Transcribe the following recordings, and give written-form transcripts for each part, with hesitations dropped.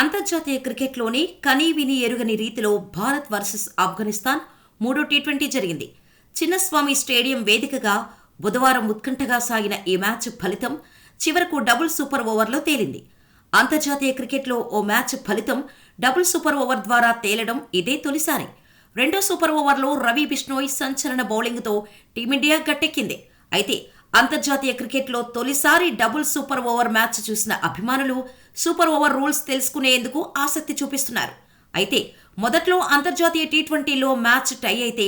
అంతర్జాతీయ క్రికెట్లోనే కనీవిని ఎరుగని రీతిలో భారత్ వర్సెస్ ఆఫ్ఘనిస్తాన్ మూడో టీ20 జరిగింది. చిన్నస్వామి స్టేడియం వేదికగా బుధవారం ఉత్కంఠగా సాగిన ఈ మ్యాచ్ ఫలితం చివరకు డబుల్ సూపర్ ఓవర్లో తేలింది. అంతర్జాతీయ క్రికెట్లో ఓ మ్యాచ్ ఫలితం డబుల్ సూపర్ ఓవర్ ద్వారా తేలడం ఇదే తొలిసారి. రెండో సూపర్ ఓవర్లో రవి బిష్ణోయ్ సంచలన బౌలింగ్తో టీమిండియా గట్టెక్కింది. అయితే అంతర్జాతీయ క్రికెట్లో తొలిసారి డబుల్ సూపర్ ఓవర్ మ్యాచ్ చూసిన అభిమానులు సూపర్ ఓవర్ రూల్స్ తెలుసుకునేందుకు ఆసక్తి చూపిస్తున్నారు. అయితే మొదట్లో అంతర్జాతీయ టీ20లో మ్యాచ్ టై అయితే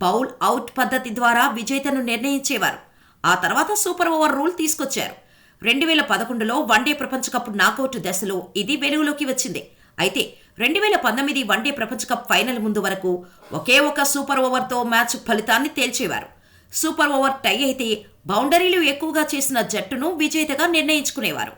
బౌల్ అవుట్ పద్ధతి ద్వారా విజేతను నిర్ణయించేవారు. ఆ తర్వాత సూపర్ ఓవర్ రూల్ తీసుకొచ్చారు. 2011లో వన్డే ప్రపంచ కప్ నాకౌట్ దశలో ఇది వెలుగులోకి వచ్చింది. అయితే 2019 వన్డే ప్రపంచ కప్ ఫైనల్ ముందు వరకు ఒకే ఒక సూపర్ ఓవర్తో మ్యాచ్ ఫలితాన్ని తేల్చేవారు. సూపర్ ఓవర్ టై అయితే బౌండరీలు ఎక్కువగా చేసిన జట్టును విజేతగా నిర్ణయించుకునేవారు.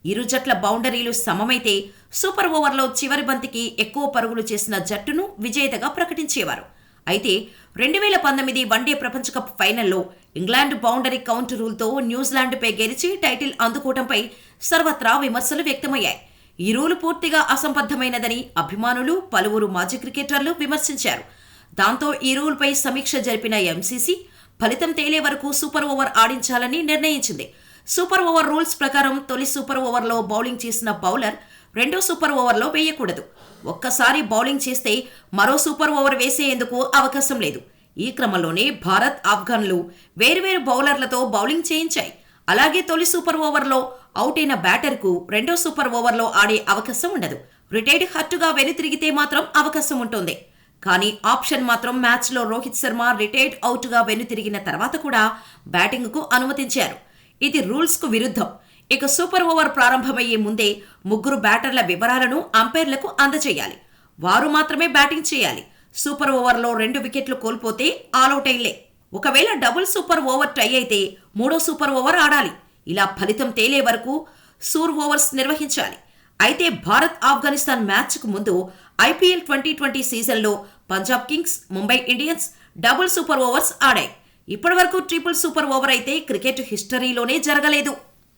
ఇరు జట్ల బౌండరీలు సమమైతే సూపర్ ఓవర్లో చివరి బంతికి ఎక్కువ పరుగులు చేసిన జట్టును విజేతగా ప్రకటించేవారు. అయితే 2019 వన్డే ప్రపంచ కప్ ఫైనల్లో ఇంగ్లాండ్ బౌండరీ కౌంట్ రూల్తో న్యూజిలాండ్పై గెలిచి టైటిల్ అందుకోవడంపై సర్వత్రా విమర్శలు వ్యక్తమయ్యాయి. ఈ రూలు పూర్తిగా అసంబద్ధమైనదని అభిమానులు, పలువురు మాజీ క్రికెటర్లు విమర్శించారు. దాంతో ఈ రూల్పై సమీక్ష జరిపిన ఎంసీసీ ఫలితం తేలే వరకు సూపర్ ఓవర్ ఆడించాలని నిర్ణయించింది. సూపర్ ఓవర్ రూల్స్ ప్రకారం తొలి సూపర్ ఓవర్లో బౌలింగ్ చేసిన బౌలర్ రెండో సూపర్ ఓవర్లో వేయకూడదు. ఒక్కసారి బౌలింగ్ చేస్తే మరో సూపర్ ఓవర్ వేసేందుకు అవకాశం లేదు. ఈ క్రమంలోనే భారత్, ఆఫ్ఘన్లు వేర్వేరు బౌలర్లతో బౌలింగ్ చేయించాయి. అలాగే తొలి సూపర్ ఓవర్లో అవుట్ అయిన బ్యాటర్కు రెండో సూపర్ ఓవర్లో ఆడే అవకాశం ఉండదు. రిటైర్డ్ హట్టుగా వెనుతిరిగితే మాత్రం అవకాశం ఉంటుంది. కానీ ఆప్షన్ మాత్రం మ్యాచ్లో రోహిత్ శర్మ రిటైర్డ్ అవుట్గా వెనుతిరిగిన తర్వాత కూడా బ్యాటింగ్కు అనుమతించారు. ఇది రూల్స్కు విరుద్ధం. ఇక సూపర్ ఓవర్ ప్రారంభమయ్యే ముందే ముగ్గురు బ్యాటర్ల వివరాలను అంపైర్లకు అందజేయాలి. వారు మాత్రమే బ్యాటింగ్ చేయాలి. సూపర్ ఓవర్లో 2 వికెట్లు కోల్పోతే ఆలౌట్ అయ్యలే. ఒకవేళ డబుల్ సూపర్ ఓవర్ టై అయితే మూడో సూపర్ ఓవర్ ఆడాలి. ఇలా ఫలితం తేలే వరకు సూర్ ఓవర్స్ నిర్వహించాలి. అయితే భారత్ ఆఫ్ఘనిస్తాన్ మ్యాచ్కు ముందు ఐపీఎల్ 2020 సీజన్లో Punjab Kings, Mumbai Indians double super overs ఆడాయి. ఇప్పటివరకు ట్రిపుల్ సూపర్ ఓవర్ అయితే క్రికెట్ హిస్టరీలోనే జరగలేదు.